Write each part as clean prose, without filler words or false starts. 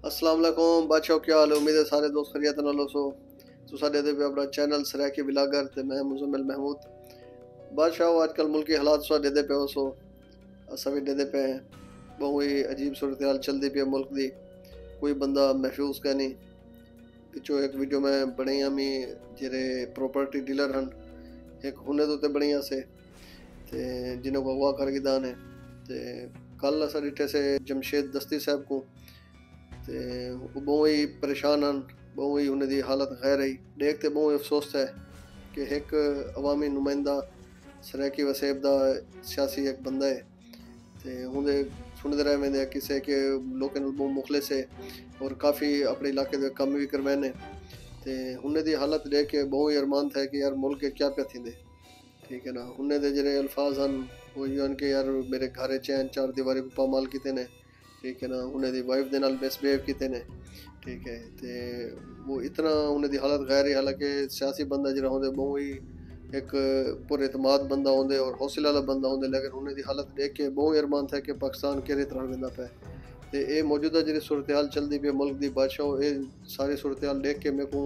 अस्सलाम वालेकुम बादशाह, क्या हाल है? उम्मीद है सारे दोस्त खैरियत नाल हो। तुसा दे पे अपना चैनल सराकी बिलागर ते मैं मुजम्मिल महमूद बादशाह। आजकल मुल्की हालात सा दे पे हो असा भी दे पे हैं। बहुत ही अजीब सूरत हाल चलती पी है मुल्क दी, कोई बंदा महफूज का नहीं। पिछो एक वीडियो में बनी हमी जेरे प्रॉपर्टी डीलर हन एक हुने तो बनी से ते जिन्हों को अगवा कर दान है। ते कल असा डिठे से जमशेद दस्ती साहब को ते बहुत ही परेशान हन, बहुत ही उन्हें दी हालत गैर रही देख ते बहुत अफसोस है कि एक अवामी नुमाइंदा सराकी वसेब दा सियासी एक बंदा है ते उन्हें सुनते रहे मैंने किसे के लोगों ने बहुत मुखलिस है और काफ़ी अपने इलाके में कम भी करवाने ते उन्हें दी हालत देख के बहुत ही अरमान था कि यार मुल्क के क्या पे थी। ठीक है ना, उन्हें दे जरे अल्फाज हन वो यूं के यार मेरे घरे चैन चार दीवारी को पामाल किते ने। ठीक है ना, उन्हें दी वाइफ दे नाल मिसबिहेव किते ने। ठीक है, ते वो इतना उन्हें दी हालत गैर ही, हालांकि सियासी बंदा जरा होंदे बहुत ही एक पुरएतमाद बंदा होंदे और हौसले वाला बंदा होंदे, लेकिन उन्हें दी हालत देख के बहुत ही अरमान था कि पाकिस्तान केरे तरह वेंदा पे ते ये मौजूदा जी सूरत हाल चलती पे मुल्क दी बादशाह। ये सारी सूरत हाल देख के मेरे को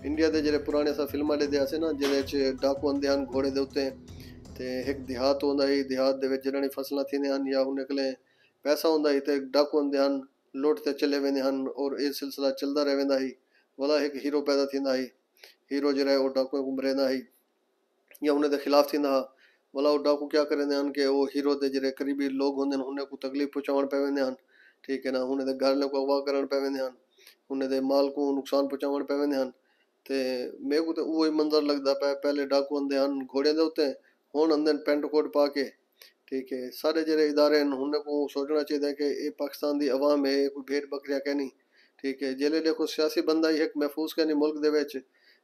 इंडिया के जो पुराने सा फिल्म लेते आसे ना जिहदे डाकू आंदे हैं घोड़े के उत्ते ते एक देहात होंदा ही, देहात दे विच जिहड़ी फसलां थींदियां हन या उन्हें कोले पैसा होंदा ही ते डाकू आंदे हन लुट ते चले वेंदे हन और ये सिलसिला चलदा रह वेंदा ही। वाला एक हीरो पैदा थींदा ही, हीरो जिहड़ा वो डाकुओं को मरेंदा ही या उन्हें दे खिलाफ थींदा हा। वाला वो डाकू क्या करेंदे हन कि वो हीरो दे जिहड़े करीबी लोग होंदे हन उन्हें को तकलीफ पहुंचाउण पै वेंदे हन। ठीक है ना, उन्हें दे घर को अगवा करन पै वेंदे हन, उन्हें दे माल को नुकसान पहुंचाउण पै वेंदे हन। ते मेरे को तो वो ही मंजर लगता पे, पहले डाकू आंदे हन घोड़े दे उत्ते हुण आंदे पेंट कोट पा के। ठीक है, सारे जेह्ड़े इदारे न उन्हें को सोचना चाहिए कि ये पाकिस्तान दी अवाम है, कोई भेड़ बकरियां कहनी। ठीक है, जेल्ले देखो सियासी बंदा ही एक महफूज कहनी मुल्क दे विच।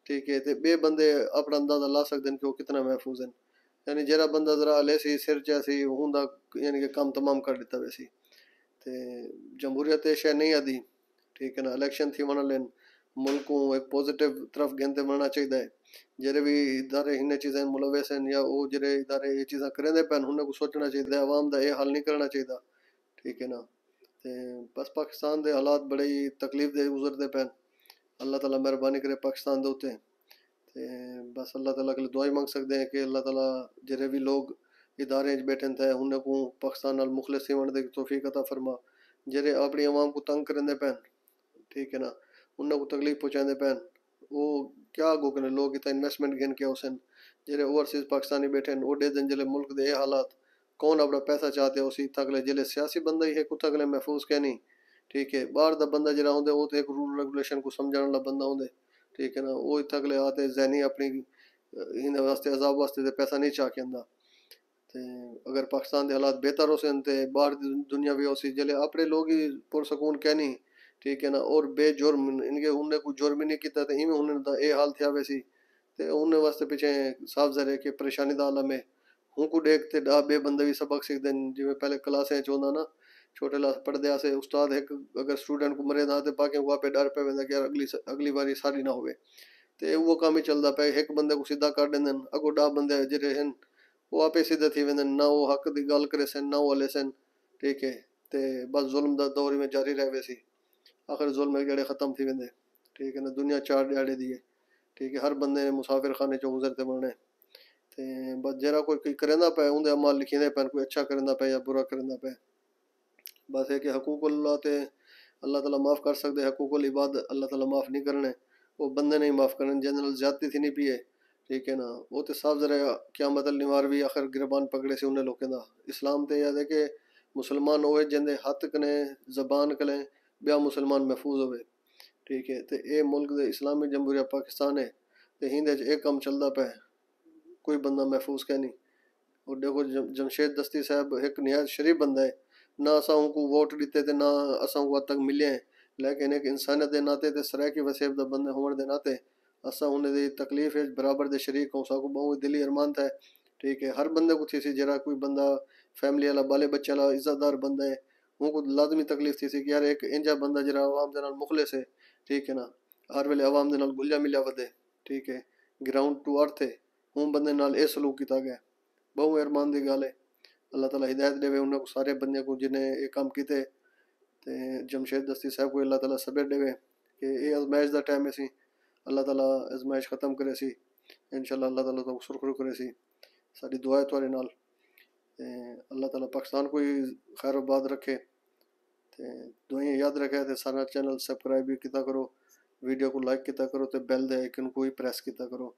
ठीक है, ते बे बंदे अपना अंदाजा ला सकते हैं कि वो कितना महफूज हैं। यानी जेड़ा बंदा जरा हले सी सिर च सी उंदा यानी कि काम तमाम कर दिता वैसी ते जमहूरियत ये शय नहीं आती। ठीक है ना, इलेक्शन थी वना लेन मुल्क को एक पॉजिटिव तरफ गेंदे बनना चाहिए। जेरे भी इदारे इन चीज़ें मुलविस हैं या वो जेरे इदारे ये चीज़ां करेंदे पैन उन्हें को सोचना चाहिए, अवाम दा ये हाल नहीं करना चाहिए। ठीक है ना, ते बस पाकिस्तान दे हालात बड़े ही तकलीफ दे गुजरते पैन। अल्लाह ताला मेहरबानी करे पाकिस्तान दे उत्ते ते बस अल्लाह ताला के दुआई मांग सकते हैं कि अल्लाह ताला जेरे भी लोग इदारे बैठे थे उन्हें को पाकिस्तान नाल मुखलिस होने दी तौफीक अता फरमा। जेरे अपनी अवाम को तंग करेंदे पैन, ठीक है ना, उन्हें को तकलीफ पहुँचाते पैन वो क्या गो कने लोग इतना इन्वेस्टमेंट गिन के उसन जेरे ओवरसीज पाकिस्तानी बैठे वो दे दिन जिले मुल्क दे हालात कौन अपना पैसा चाहते उसी तकले जिले सियासी बंदा ही है कुछ अगले महफूज क्या नहीं। ठीक है, बाहर दा बंदा जरा होंदे वो तो एक रूल रेगुलेशन को समझाने वाला बंदा होंदे। ठीक है ना, वो इतना अगले आते जहनी अपनी इन वास्ते अजाब वास्ते ते पैसा नहीं चाह के आंदा। ते अगर पाकिस्तान के हालात बेहतर हो सन ते बाहर दी दुनिया भी उसी जिले अपने लोग ही पुरसकून क्या नहीं। ठीक है ना, और बेजुर्म इनके उन्हें कोई जुर्म ही नहीं किया तो इवें उन्हें ये हाल थिया वैसी ते उन्हें वास्ते पीछे साफ ज़ाहिर है कि परेशानी दा आलम है। हूँ को देखते डा बे बंदे भी सबक सीखते हैं जिवें पहले क्लासें च होंदा ना छोटे क्लास पढ़दे आसे उस्ताद एक अगर स्टूडेंट को मरे ना तो बाकी को आपे डर पे वेंदा कि यार अगली बारी सारी ना होवे ते वो काम ही चलता पे। एक बंदे को सीधा कर देंदे अगो डा बंदे जेरे हैं वो आपे सीधे थी वेंदे ना वो हक दी गल करे सन ना वो हले सन। ठीक है, ते बस जुल्म दा दौर में जारी रहे वैसी आखिर जुल्म जड़े ख़त्म थी वेंदे। ठीक है ना, दुनिया चार दिहाड़े दी है। ठीक है, हर बंदे ने मुसाफिर खाने चो गुजरते बनने ते बस जरा कोई करेंदा पे उनके अमाल लिखींदे पैन, कोई अच्छा करेंदा पे या बुरा करेंदा पे। बस है कि हकूकुल्लाह ते अल्लाह ताला माफ़ कर सकते, हकूकुल इबाद अल्लाह ताला माफ़ नहीं करने, वो बंदे नहीं माफ़ करने जनरल ज्यादती थी नहीं पिए। ठीक है ना, वो तो साफ जरा क्या मतलब निवार भी आखिर गिरबान पकड़े से उन्हें लोगों का इस्लाम ते याद है कि मुसलमान होए जिंदे हथ कने जबान कले ब्या मुसलमान महफूज होवे। ठीक है, तो ये मुल्क दे इस्लामी जमहूरिया पाकिस्तान है तो हिंदे च एक कम चलता पे कोई बंदा महफूज क्या नहीं। और देखो जमशेद दस्ती साहब एक नहायत शरीफ बंदा है, ना असा उनको वोट दिते थे ना असा उनको तक मिले हैं, लेकिन एक इंसानियत के नाते ते सराकी वसेब दा बंदे होने के नाते असा उन्हें दी तकलीफ है बराबर दे शरीक हों साको बहुत दिली अरमान था। ठीक है, हर बंदे को थी सी जरा कोई बंदा फैमिली वाला बाले बच्चे वाला इज्जतदार बंदा है उनको लाजमी तकलीफ थी सी कि यार एक इंजा बंदा जरा आवाम दे नाल मुखलिस है। ठीक है ना, हर वेले आवाम दे नाल गुलिया मिलिया वधे। ठीक है, ग्राउंड टू अर्थ है हूँ बंदे नाल ये सलूक किया गया, बहुत अरमान की गल है। अल्लाह ताला हिदायत देवे उन्हें सारे बंदे को जिन्हें ये काम किते تے جمشید دستی صاحب کو اللہ تعالیٰ صبر دے کہ یہ ازمائش دا ٹائم سی، اللہ تعالیٰ ازمائش ختم کرے سی، انشاءاللہ اللہ تعالیٰ تو سرخرو کرے سی، ساری دعا ہے تھوڑے نال، اللہ تعالیٰ پاکستان کو ہی خیر و آباد رکھے، تے دعائیں یاد رکھے تے سارا چینل سبسکرائب بھی کیتا کرو، ویڈیو کو لائک کیتا کرو تے بیل دے آئیکن کو ہی پریس کیتا کرو۔